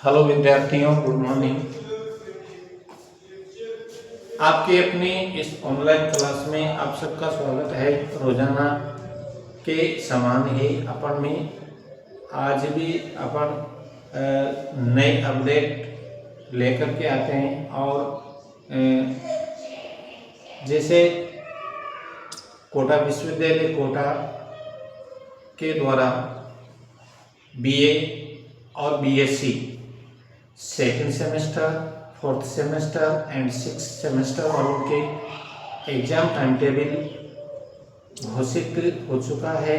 Hello विद्यार्थियों, good morning. आपके अपनी इस ऑनलाइन क्लास में आप सबका स्वागत है। रोजाना के समान ही अपन में आज भी अपन नए अपडेट लेकर के आते हैं। और जैसे कोटा विश्वविद्यालय कोटा के द्वारा बीए और BSc second semester, fourth semester and six semester वालों के एग्ज़ाम टाइम टेबल घोषित हो चुका है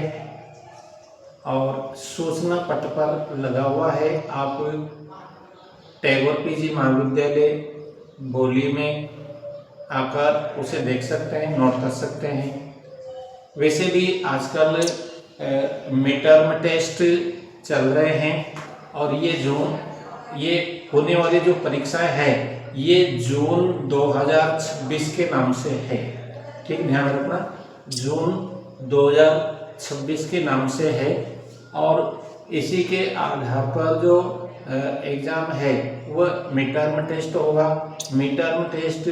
और सूचना पट पर लगा हुआ है। आप टैगोर पीजी महाविद्यालय बोली में आकर उसे देख सकते हैं, नोट कर सकते हैं। वैसे भी आजकल मिड टर्म टेस्ट चल रहे हैं और ये होने वाली जो परीक्षाएं है ये जून 2026 के नाम से है। ठीक, ध्यान रखना, जून 2026 के नाम से है। और इसी के आधार पर जो एग्ज़ाम है वह मिड टर्म टेस्ट होगा। मिड टर्म टेस्ट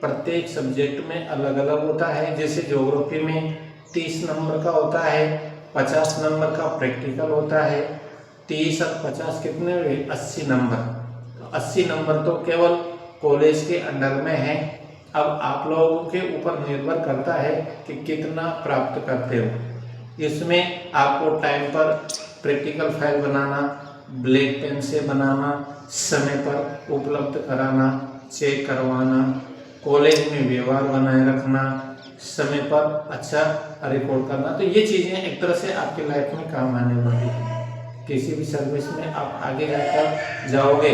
प्रत्येक सब्जेक्ट में अलग अलग होता है। जैसे ज्योग्राफी में 30 नंबर का होता है, 50 नंबर का प्रैक्टिकल होता है। 30 और 50 कितने हुए? 80 नंबर। 80 नंबर तो केवल कॉलेज के अंडर में है। अब आप लोगों के ऊपर निर्भर करता है कि कितना प्राप्त करते हो। इसमें आपको टाइम पर प्रैक्टिकल फाइल बनाना, ब्लैक पेन से बनाना, समय पर उपलब्ध कराना, चेक करवाना, कॉलेज में व्यवहार बनाए रखना, समय पर अच्छा रिकॉर्ड करना। तो ये चीज़ें एक तरह से आपकी लाइफ में काम आने वाली है। किसी भी सर्विस में आप आगे जाकर जाओगे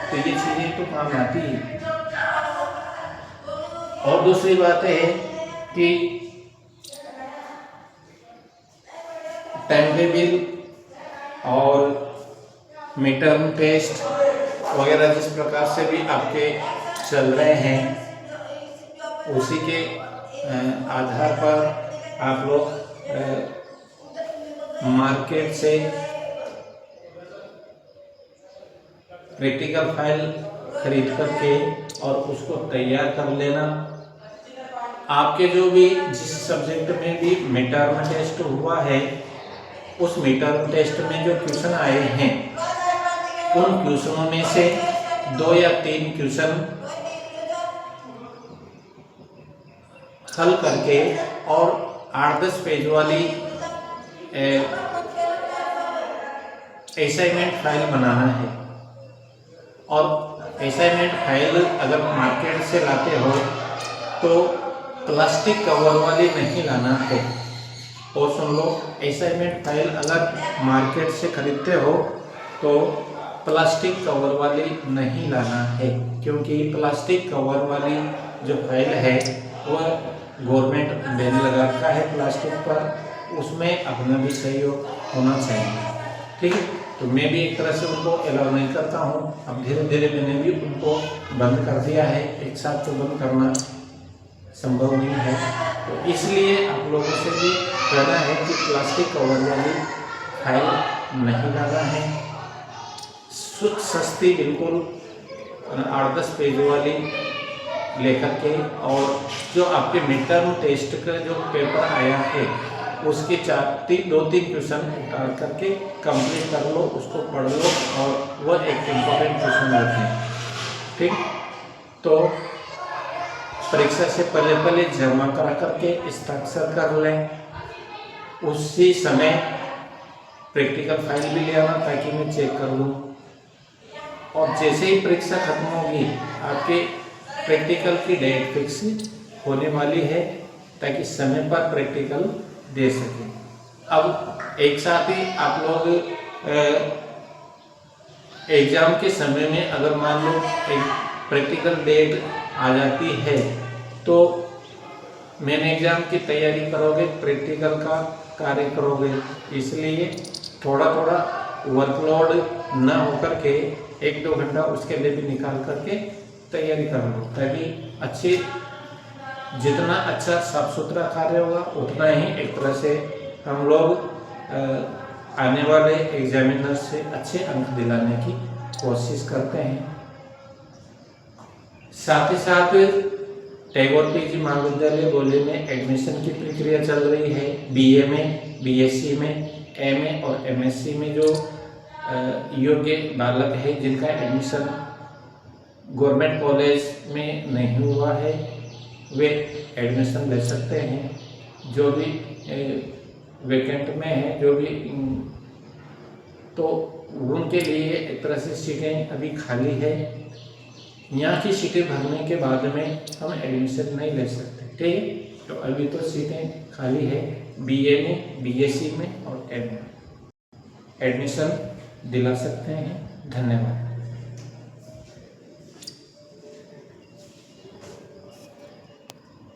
तो ये चीज़ें तो काम आती है। और दूसरी बात है कि टाइम टेबल और मिड टर्म टेस्ट वगैरह जिस प्रकार से भी आपके चल रहे हैं उसी के आधार पर आप लोग मार्केट से प्रैक्टिकल फाइल खरीद करके और उसको तैयार कर लेना। आपके जो भी जिस सब्जेक्ट में भी मिड टर्म टेस्ट हुआ है उस मिड टर्म टेस्ट में जो क्वेश्चन आए हैं उन क्वेश्चनों में से 2 या 3 क्वेश्चन हल करके और 8-10 पेज वाली असाइनमेंट फाइल बनाना है। और असाइनमेंट फाइल अगर मार्केट से लाते हो तो प्लास्टिक कवर वाली नहीं लाना है। और सुन लो, असाइनमेंट फाइल अगर मार्केट से खरीदते हो तो प्लास्टिक कवर वाली नहीं लाना है, क्योंकि प्लास्टिक कवर वाली जो फाइल है वह गवर्नमेंट बैन लगा रखा है प्लास्टिक पर, उसमें अपना भी सहयोग होना चाहिए। ठीक है, तो मैं भी एक तरह से उनको अलाउ नहीं करता हूँ। अब धीरे धीरे मैंने भी उनको बंद कर दिया है, एक साथ तो बंद करना संभव नहीं है। तो इसलिए आप लोगों से भी कहना है कि प्लास्टिक कवर वाली फाइल नहीं लाना है। सस्ती बिल्कुल 8-10 पेज वाली लेकर के, और जो आपके मिड टर्म टेस्ट का जो पेपर आया है उसके 2-3 क्वेश्चन उतार करके कंप्लीट कर लो, उसको पढ़ लो और वह एक इम्पोर्टेंट क्वेश्चन होते हैं। ठीक, तो परीक्षा से पहले जमा करा करके हस्ताक्षर कर लें। उसी समय प्रैक्टिकल फाइल भी ले आना ताकि मैं चेक कर लूँ। और जैसे ही परीक्षा खत्म होगी आपके प्रैक्टिकल की डेट फिक्स होने वाली है ताकि समय पर प्रैक्टिकल दे सके। अब एक साथ ही आप लोग एग्ज़ाम के समय में अगर मान लो एक प्रैक्टिकल डेट आ जाती है तो मेन एग्ज़ाम की तैयारी करोगे, प्रैक्टिकल का कार्य करोगे, इसलिए थोड़ा थोड़ा वर्कलोड न होकर के 1-2 घंटा उसके लिए भी निकाल करके तैयारी कर लो, ताकि अच्छी जितना अच्छा साफ सुथरा कार्य होगा उतना ही एक तरह से हम लोग आने वाले एग्जामिनर से अच्छे अंक दिलाने की कोशिश करते हैं। साथ ही साथ टैगोर पीजी महाविद्यालय बोले में एडमिशन की प्रक्रिया चल रही है। बीए में, बीएससी में, एमए और एमएससी में जो योग्य बालक है जिनका एडमिशन गवर्नमेंट कॉलेज में नहीं हुआ है वे एडमिशन ले सकते हैं। जो भी वैकेंट में है जो भी, तो उनके लिए एक तरह से सीटें अभी खाली है। यहाँ की सीटें भरने के बाद में हम एडमिशन नहीं ले सकते, ठीक है। तो अभी तो सीटें खाली है बीए में, बीएससी में और एमए में। एडमिशन दिला सकते हैं। धन्यवाद।